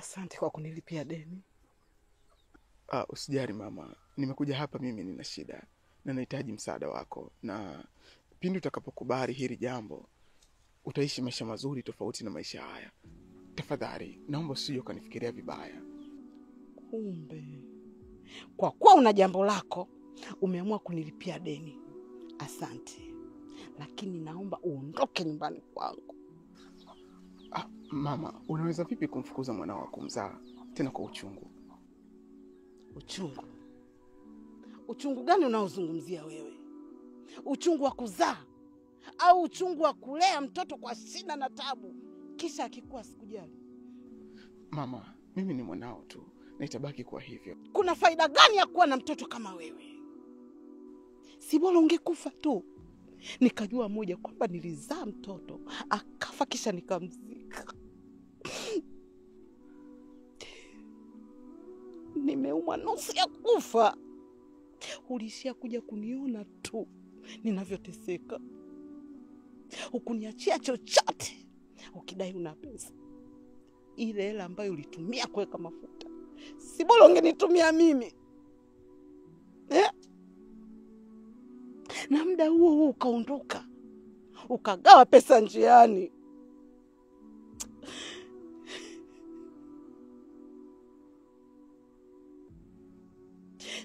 Asante kwa kunilipia deni. Usijali mama, nimekuja hapa mimi nina shida na nahitaji msaada wako, na pindi utakapokubali hili jambo utaishi maisha mazuri tofauti na maisha haya. Tafadhali naomba usije ukanifikiria vibaya. Kumbe kwa kuwa una jambo lako umeamua kunilipia deni. Asante, lakini naomba uondoke nyumbani kwangu. Mama, unaweza vipi kumfukuza mwanao wa kumzaa tena kwa uchungu? Uchungu? Uchungu gani unaozungumzia wewe? Uchungu wa kuzaa au uchungu wa kulea mtoto kwa shida na tabu kisha akikuwa sikujali? Mama, mimi ni mwanao tu na itabaki kwa hivyo. Kuna faida gani ya kuwa na mtoto kama wewe? Si bora ungekufa tu. Nikajua moja kwamba nilizaa mtoto akafa kisha nikamzika. Nimeumwa nusu ya kufa. Ulishia kuja kuniona tu ninavyoteseka. Hukuniachia chochote. Ukidai una pesa. Ile hela ambayo ulitumia kuweka mafuta, si bora ungenitumia mimi? Na muda huo ukaondoka. Ukagawa pesa njiani.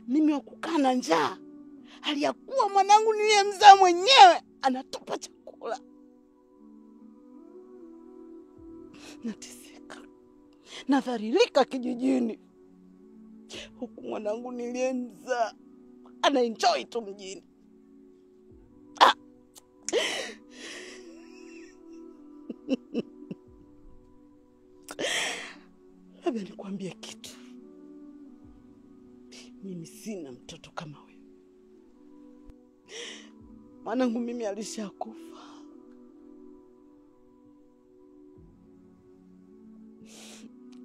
Mimi wakukaa na njaa, hali ya kuwa mwanangu niliyemzaa mwenyewe anatupa chakula. Nateseka, nadhalilika kijijini, huku mwanangu niliyemzaa anaenjoy tu mjini. Labda nikwambie kitu. Mimi sina mtoto kama wewe. Mwanangu mimi alishakufa.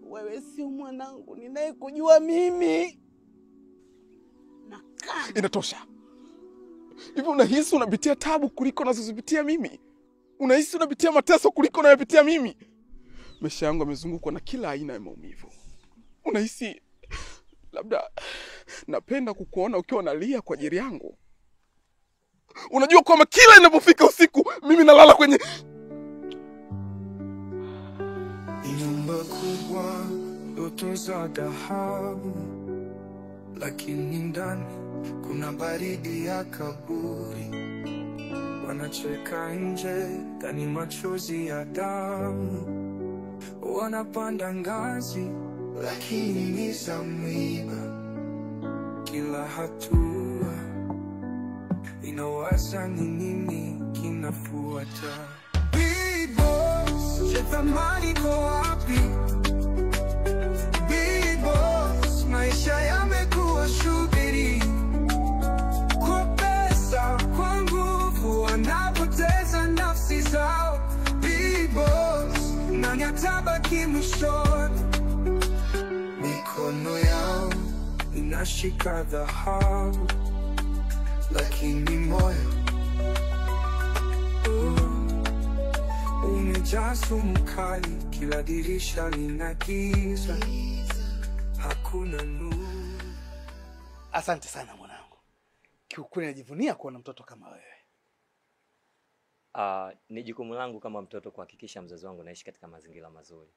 Wewe sio mwanangu ninayekujua mimi. Inatosha. Hivi unahisi unapitia tabu kuliko nazozipitia mimi? Unahisi unapitia mateso kuliko nayopitia mimi? Maisha yangu yamezungukwa na kila aina ya maumivu. Unahisi labda napenda kukuona ukiwa unalia kwa ajili yangu? Unajua kwamba kila inapofika usiku mimi nalala kwenye nyumba kubwa, ndoto za dhahabu, lakini ndani kuna baridi ya kaburi. Wanacheka nje, ndani machozi ya damu. Wanapanda ngazi, lakini ni za mwiba. Kila hatua inawaza ni nini kinafuata. Big boss, je thamani kwa wapi? Big boss, maisha yamekuwa shughuli. Kwa pesa, kwa nguvu, wanapoteza nafsi zao. Big boss, nani atabaki mwishoni? Mikono yao inashika dhahabu, lakini moyo umejaa sumu kali. Kila dirisha lina giza, hakuna nuru. Asante sana mwanangu. Kiukweli najivunia kuwa na mtoto kama wewe. Ni jukumu langu kama mtoto kuhakikisha mzazi wangu naishi katika mazingira mazuri.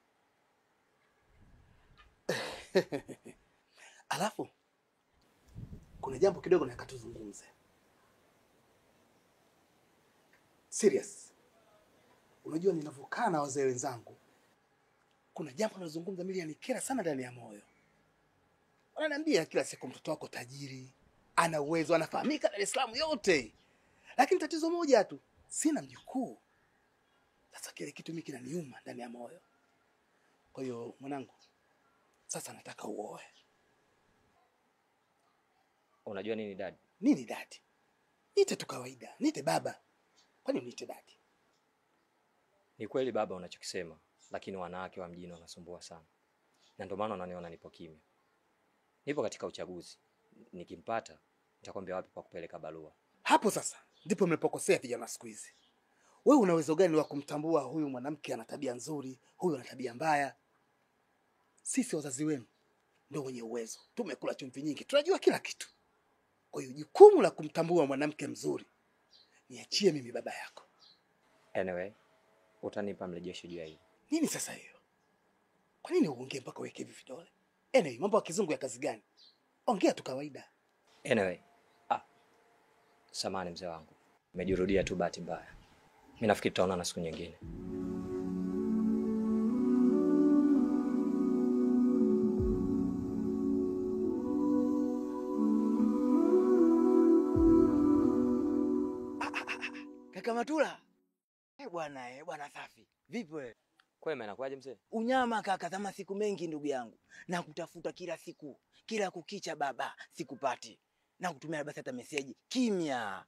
Alafu kuna jambo kidogo nataka tuzungumze. Serious. Unajua ninavyokaa na wazee wenzangu, kuna jambo nazungumza mimi yanikera sana ndani ya moyo. Wananiambia kila siku mtoto wako tajiri, ana uwezo, anafahamika Dar es Salaam yote. Lakini tatizo moja tu, sina mjukuu. Sasa kile kitu mimi kinaniuma ndani ya moyo. Kwa hiyo mwanangu, sasa nataka uoe. Unajua nini dad? Nini dad? Niite tu kawaida, niite baba. Kwani uniite dad? Ni kweli baba unachokisema, lakini wanawake wa mjini wanasumbua sana. Na ndio maana unaniona nipo kimya. Nipo katika uchaguzi. Nikimpata, nitakwambia wapi kwa kupeleka barua. Hapo sasa ndipo mlipokosea vijana siku hizi. Wewe una uwezo gani wa kumtambua huyu mwanamke ana tabia nzuri, huyu ana tabia mbaya? sisi wazazi wenu ndio wenye uwezo, tumekula chumvi nyingi, tunajua kila kitu. Kwa hiyo jukumu la kumtambua mwanamke mzuri niachie mimi, baba yako. Anyway, utanipa mrejesho juu ya hili. Nini sasa hiyo? Kwa nini uongee mpaka uweke hivi vidole? Anyway, mambo ya kizungu ya kazi gani? Ongea tu kawaida. Anyway, samahani mzee wangu. Nimejirudia tu bahati mbaya. Mimi nafikiri tutaonana siku nyingine. Kaka Matula. Bwana safi. Vipi wewe? Kwema, inakuaje mzee? Unyama kaka, kama siku mengi ndugu yangu. Na kutafuta kila siku, kila kukicha baba, sikupati. Na kutumia basi hata message kimya.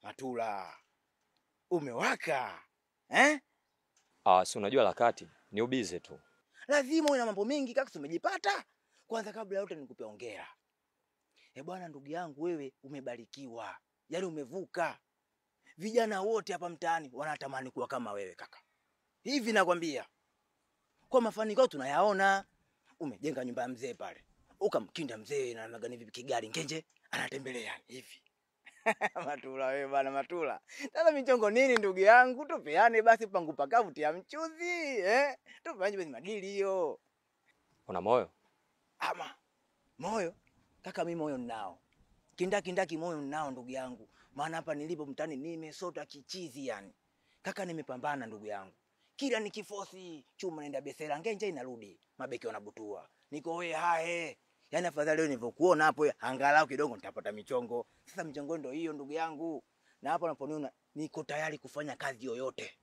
Matula. Umewaka. Si unajua lakati ni ubize tu. Lazima una mambo mengi kaka, umejipata. Kwanza kabla yote nikupe hongera. Bwana ndugu yangu, wewe umebarikiwa. Yaani umevuka. Vijana wote hapa mtaani wanatamani kuwa kama wewe kaka. Hivi nakwambia. Kwa mafanikio tunayaona. Umejenga nyumba ya mzee pale. Ukamkinda mzee na magani vipi Kigali ngenje anatembelea hivi. Matula wewe bwana Matula. Sasa michongo nini ndugu yangu? Tupeane basi pangu pakavu tia mchuzi, Tupeane basi madili hiyo. Una moyo? Ama moyo? Kaka mimi moyo ninao. Kindaki moyo ninao ndugu yangu. Maana hapa nilipo mtani nimesota kichizi yani. Kaka nimepambana ndugu yangu. Kila nikifosi chuma naenda besela ngenje inarudi. Mabeki wanabutua. Niko wewe hae. Yaani afadhali leo nilivyokuona hapo angalau kidogo nitapata michongo. Sasa michongo ndio hiyo ndugu yangu. Na hapo unaponiona niko tayari kufanya kazi yoyote.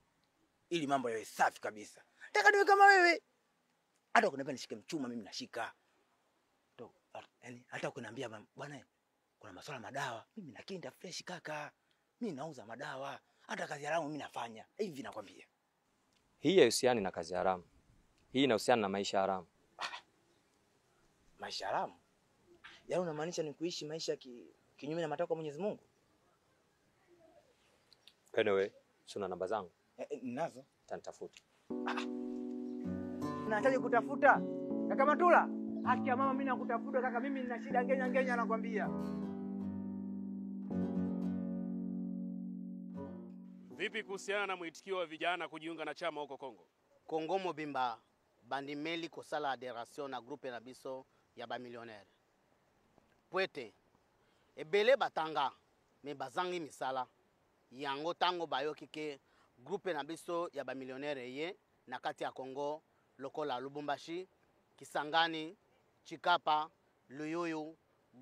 Ili mambo yawe safi kabisa. Nataka niwe kama wewe. Hata ukiniambia nishike mchuma mimi nashika. Yaani hata ukiniambia bwana kuna masuala madawa, mimi nakinda fresh kaka. Mimi nauza madawa. Hata kazi haramu mimi nafanya. Hivi nakwambia. Hii haihusiani na kazi haramu. Hii inahusiana na maisha haramu. Maisha haramu? Yaani unamaanisha ni kuishi maisha kinyume na matakwa ya Mwenyezi Mungu? Anyway, sina namba zangu. Ninazo. Tanitafuta. Nahitaji kutafuta. Kaka Matula, haki ya mama mimi nakutafuta kaka, mimi nina shida ngenya nakwambia. Vipi kuhusiana na mwitikio wa vijana kujiunga na chama huko Kongo? Kongo mobimba bandimeli kosala adhération na groupe na biso ya ba millionnaire. Poete ebele batanga me bazangi misala. Yango tango bayoki ke groupe na biso ya ba millionnaire ye na kati ya Kongo lokola Lubumbashi, Kisangani, Chikapa, Luyuyu,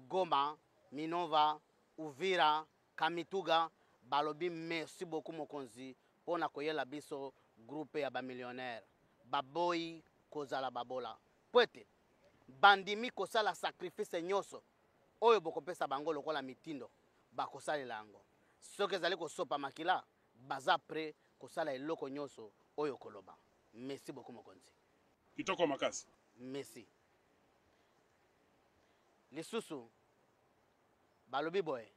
Goma, Minova, Uvira, Kamituga balobi merci beaucoup mokonzi pona koyela biso groupe ya ba millionnaire. Baboyi kozala babola. Poete bandimi kosala sacrifice nyoso oyo bokopesa bango lokola mitindo bakosalela yango. Soki ezali kosopa makila baza pre kosala eloko nyoso oyo koloba. Merci beaucoup mokonzi. Kitoko makasi. Merci. Lisusu balobi boye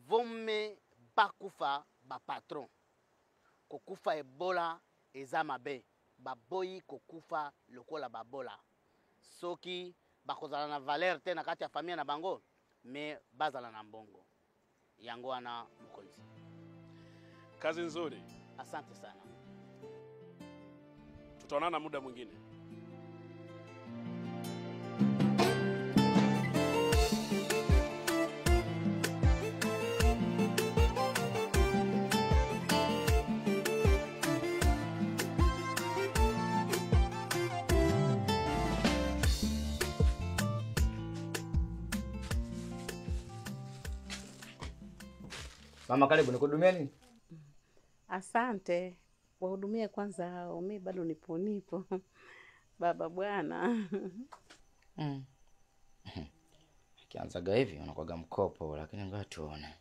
vome bakufa ba patron. Kokufa ebola eza mabe. Baboyi kokufa lokola babola. Soki bakozala na valeur te na kati ya famille na bango me bazala na mbongo. Yango wana mokonzi. Kazi nzuri. Asante sana. Tutaonana muda mwingine. Mama karibu nikuhudumia nini? Asante. Wahudumie kwanza hao. Mimi bado nipo. Baba bwana. Kianzaga hivi unakuwaga mkopo lakini ngoja tuone.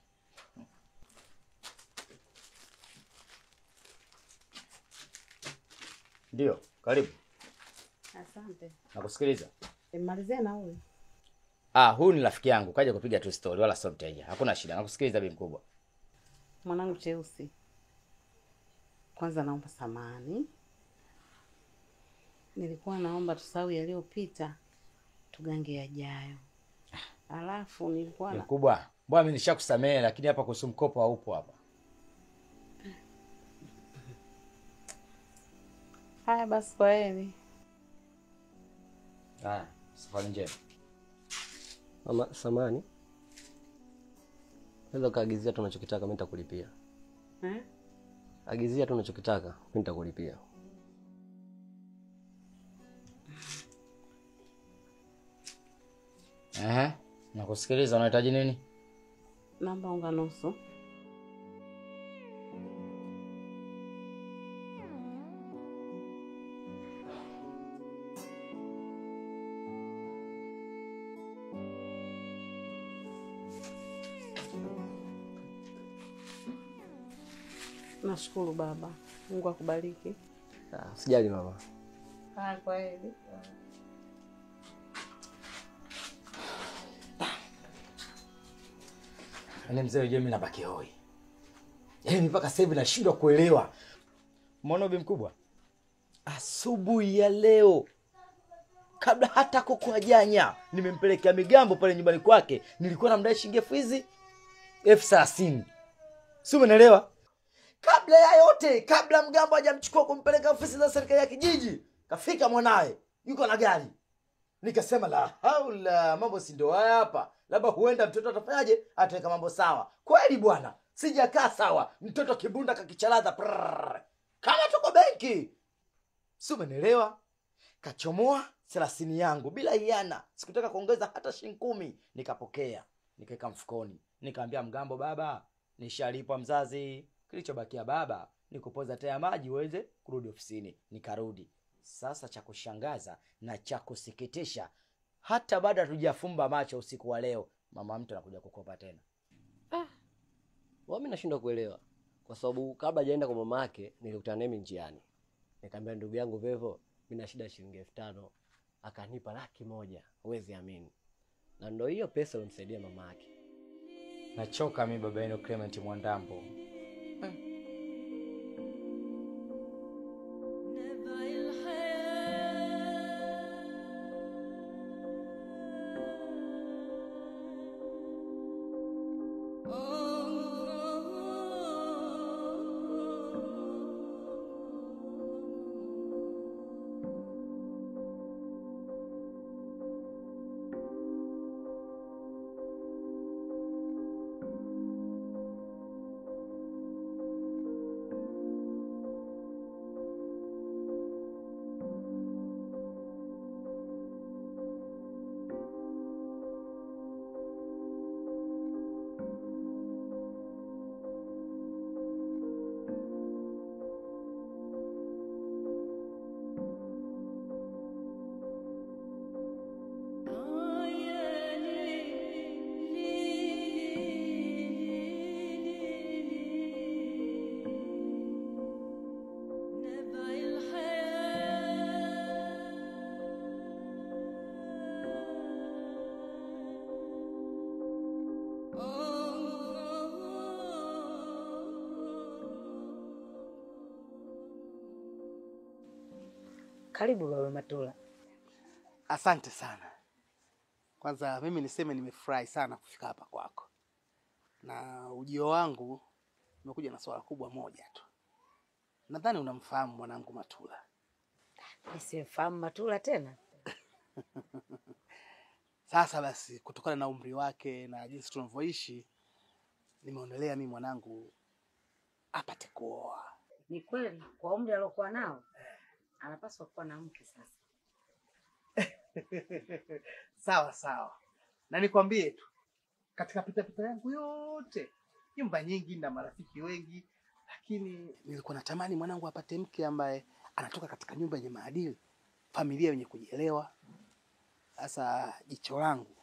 Ndio, karibu. Asante. Nakusikiliza. Malizia na huyu. Huyu ni rafiki yangu, kaja kupiga tu story wala sio mteja. Hakuna shida. Nakusikiliza bi mkubwa. Mwanangu Cheusi. Kwanza naomba samahani. nilikuwa naomba tusahau yaliyopita, tugange yajayo. Alafu nilikuwa na Mkubwa, mbona mimi nishakusamehe lakini hapa kuhusu mkopo haupo hapa. haya basi, kwa heri. Safari njema. Mama, samani. Unaweza kaagizia tu unachokitaka, mimi nitakulipia. Agizia tu unachokitaka, mimi nitakulipia. Nakusikiliza, unahitaji nini? Namba unga nusu. Nashukuru baba. Mungu akubariki. Sijali mama. Haya, kwa heri. Yaani mzee wewe mimi nabaki hoi. Yaani mpaka sasa hivi nashindwa kuelewa. Umeona bi mkubwa? Asubuhi ya leo kabla hata kuku hajanya nimempelekea migambo pale nyumbani kwake, nilikuwa namdai shilingi elfu 30. Si umeelewa? Kabla ya yote, kabla mgambo hajamchukua kumpeleka ofisi za serikali ya kijiji, kafika mwanae yuko na gari. Nikasema la haula, mambo si ndio haya hapa. Labda huenda mtoto atafanyaje? Ataweka mambo sawa. Kweli bwana, sijakaa sawa. Mtoto kibunda kakichalaza. Kama tuko benki. Si umeelewa? Kachomoa 30 yangu bila hiana. Sikutaka kuongeza hata shilingi 10. Nikapokea, nikaweka mfukoni. Nikamwambia mgambo, baba, nishalipwa mzazi. Kilichobakia baba ni kupoza taa ya maji uweze kurudi ofisini. Nikarudi. Sasa cha kushangaza na cha kusikitisha, hata baada hatujafumba macho usiku wa leo, mama mtu anakuja kukopa tena. Mimi nashindwa kuelewa. Kwa sababu kabla hajaenda kwa mama yake, nilikutana naye njiani. Nikamwambia ndugu yangu Vevo, mimi na shida shilingi 5,000. Akanipa 100,000, huwezi amini. Na ndio hiyo pesa ilimsaidia mama yake. Nachoka mimi baba yenu Clement Mwandambo. Karibu baba Matula. Asante sana. Kwanza mimi niseme nimefurahi sana kufika hapa kwako. Na ujio wangu umekuja na swala kubwa moja tu. Nadhani unamfahamu mwanangu Matula. Nisimfahamu Matula tena? Sasa basi, kutokana na umri wake na jinsi tunavyoishi, nimeonelea mimi mwanangu apate kuoa. Ni kweli kwa umri aliokuwa nao anapaswa kuwa na mke sasa. Sawa sawa. Na nikwambie tu, katika pita yangu yote, nyumba nyingi na marafiki wengi, lakini nilikuwa natamani mwanangu apate mke ambaye anatoka katika nyumba yenye maadili, familia yenye kujielewa. Sasa jicho langu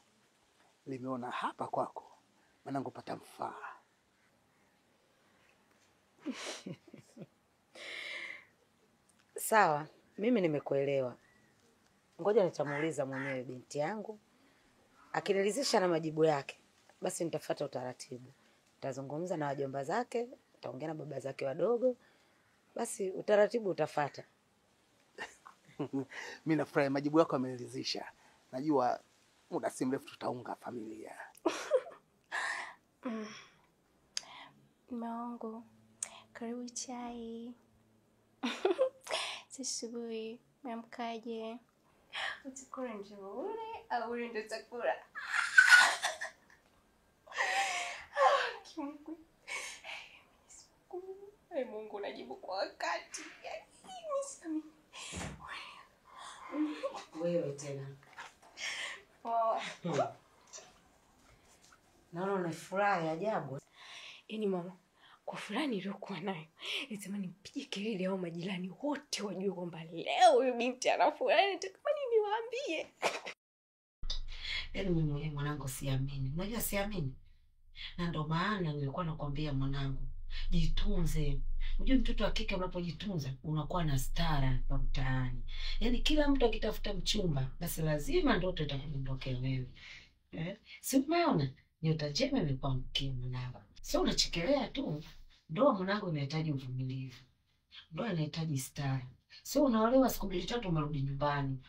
limeona hapa kwako mwanangu pata mfaa. Sawa, mimi nimekuelewa. Ngoja nitamuuliza mwenyewe binti yangu. Akiniridhisha na majibu yake, basi nitafuata utaratibu. Nitazungumza na wajomba zake, nitaongea na baba zake wadogo. Basi utaratibu utafuata. Mimi nafurahi majibu yako yameniridhisha. Najua muda si mrefu tutaunga familia. Maongo, karibu chai. Sisubui, mamkaje? Utakula nzuri au ule ndo chakula? Kimungu. Hey, Mungu najibu kwa wakati. Wewe tena. Oh. Naona una furaha ya ajabu. Yaani mama, kwa furaha niliyokuwa nayo, nilisema nipige kelele au majirani wote wajue kwamba leo huyu binti ana furaha, nitakamani niwaambie. Yaani mimi mwenyewe mwanangu siamini. Unajua siamini? Na ndio maana nilikuwa nakwambia mwanangu, jitunze. Unajua mtoto wa kike unapojitunza unakuwa na stara kwa mtaani. Yaani kila mtu akitafuta mchumba basi lazima ndoto itakudondokea wewe. Si umeona? Nyota njema imekuangukia mwanangu. Sio unachekelea tu. Ndoa mwanangu inahitaji uvumilivu. Ndoa inahitaji stara. Sio unaolewa siku 2-3 umerudi nyumbani.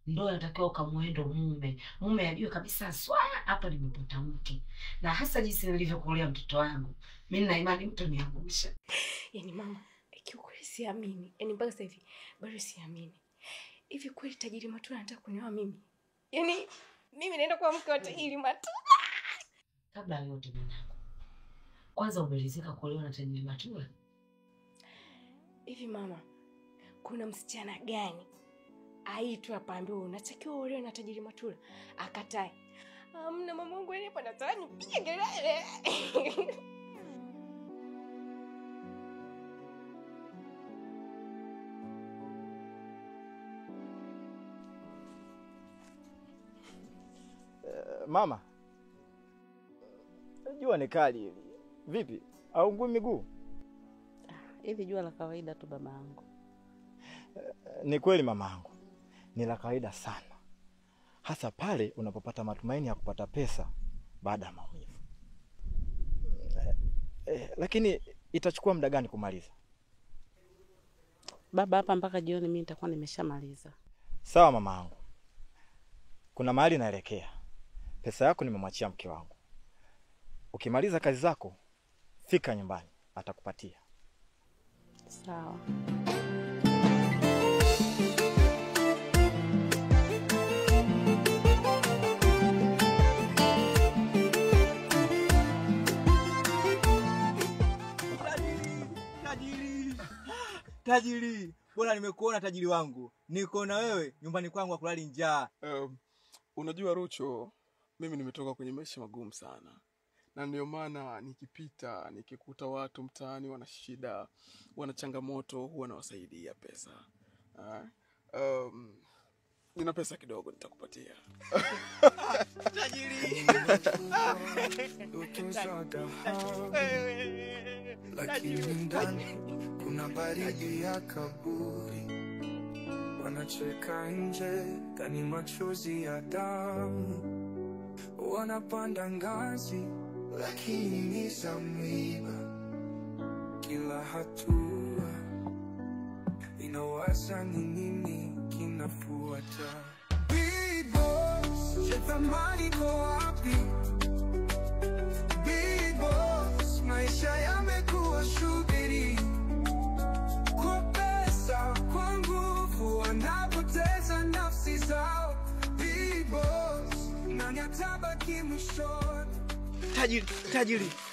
Ndoa inatakiwa ukamwendo mume. Mume ajue kabisa swala hapa nimepata mke. Na hasa jinsi nilivyokulea mtoto wangu. Mimi na imani mtaniangusha. Yaani mama, kiukweli siamini. Yaani mpaka sasa hivi bado siamini. Hivi kweli tajiri Matula anataka kunioa mimi? Yaani mimi naenda kwa mke wa tajiri Matula. Kabla yote mwanangu, kwanza umelizika kuolewa na tajiri Matula? Hivi mama, kuna msichana gani aitwa paambiwa unatakiwa uolewe na tajiri Matula akatae? Amna mamangu hapa nataka nipige kelele. Mama, jua ni kali hili. Vipi? Haungui miguu? Hivi jua la kawaida tu babangu. Ni kweli mamangu. Ni la kawaida sana. Hasa pale unapopata matumaini ya kupata pesa baada ya maumivu. Lakini itachukua muda gani kumaliza? Baba, hapa mpaka jioni mimi nitakuwa nimeshamaliza. Sawa mamangu. Kuna mahali naelekea. Pesa yako nimemwachia mke wangu. Ukimaliza kazi zako, fika nyumbani, atakupatia. Sawa. Tajiri, bora nimekuona tajiri wangu. Niko na wewe nyumbani kwangu akulali njaa. Unajua Rucho, mimi nimetoka kwenye maisha magumu sana. Na ndio maana nikipita, nikikuta watu mtaani wana shida, wana changamoto, huwa nawasaidia pesa. Nina pesa kidogo nitakupatia. Tajiri. Lakini ndani kuna baridi ya kaburi. Wanacheka nje kani machozi ya damu. Wanapanda ngazi lakini ni za mwiba. Kila hatua inawaza ni nini kinafuata. Big boss, je thamani kwa wapi? Big boss, maisha yamekuwa shughuli. Kwa pesa, kwa nguvu, wanapoteza nafsi zao. Big boss, nani atabaki mwishoni?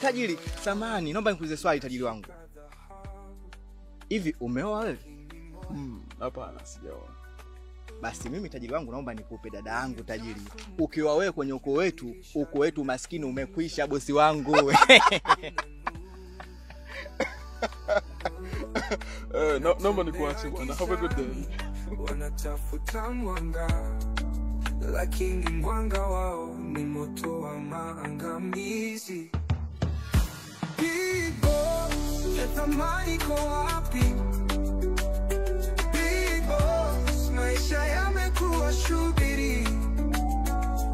Tajiri, samahani, naomba nikuulize swali tajiri wangu. Hivi umeoa wewe? Hapana, sijaoa. Basi mimi tajiri wangu naomba nikupe dada yangu tajiri. Ukiwa wewe kwenye uko wetu maskini umekwisha bosi wangu. Naomba nikuache bwana. Have a good day. Wanatafuta mwanga, lakini mwanga wao ni moto wa maangamizi. Big boss, je thamani kwa wapi? Big boss, maisha yamekuwa shughuli.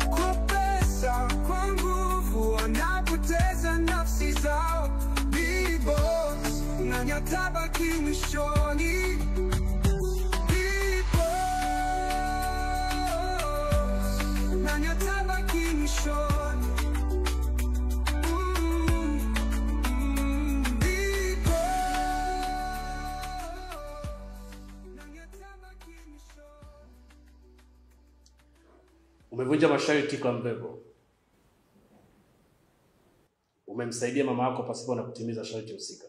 Kwa pesa, kwa nguvu, wanapoteza nafsi zao. Big boss, nani atabaki mwishoni? Big boss. Umevunja masharti kwa Mbevo. Umemsaidia mama yako pasipo na kutimiza sharti husika.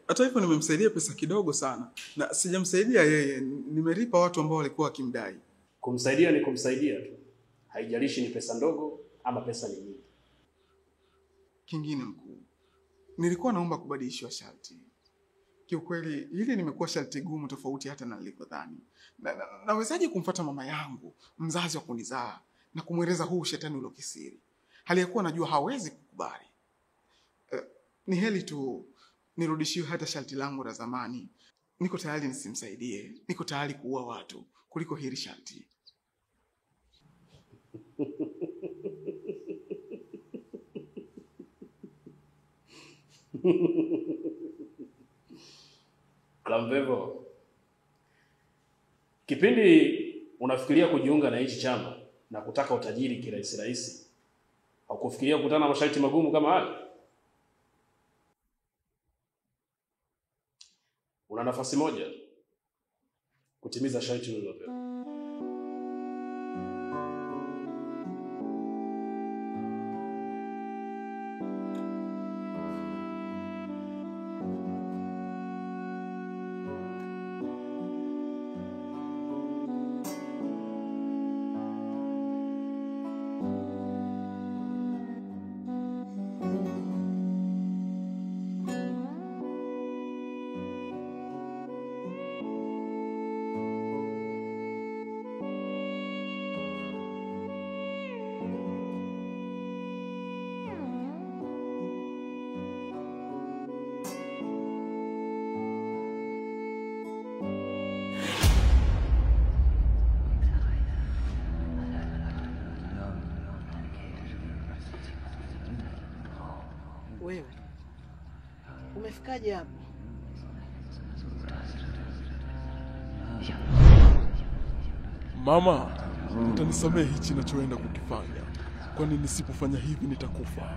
Hata hivyo nimemsaidia pesa kidogo sana. Na sijamsaidia yeye, nimelipa watu ambao walikuwa wakimdai. Kumsaidia ni kumsaidia tu. Haijalishi ni pesa ndogo ama pesa ni nyingi. Kingine mkuu, nilikuwa naomba kubadilishwa sharti. Kiukweli hili nimekuwa sharti gumu tofauti hata na nilivyodhani. Nawezaje kumfuata mama yangu, mzazi wa kunizaa, na kumweleza huu shetani ulokisiri? Hali ya kuwa najua hawezi kukubali. Ni heli tu nirudishiwe hata sharti langu la zamani. Niko tayari nisimsaidie, niko tayari kuua watu kuliko hili sharti. Mbevo, kipindi unafikiria kujiunga na hichi chama na kutaka utajiri kirahisi rahisi, au kufikiria kukutana na masharti magumu kama haya? Una nafasi moja kutimiza sharti lolote. Wewe umefikaje hapo? Mama, utanisamehe hichi ninachoenda kukifanya. Kwani nisipofanya hivi nitakufa.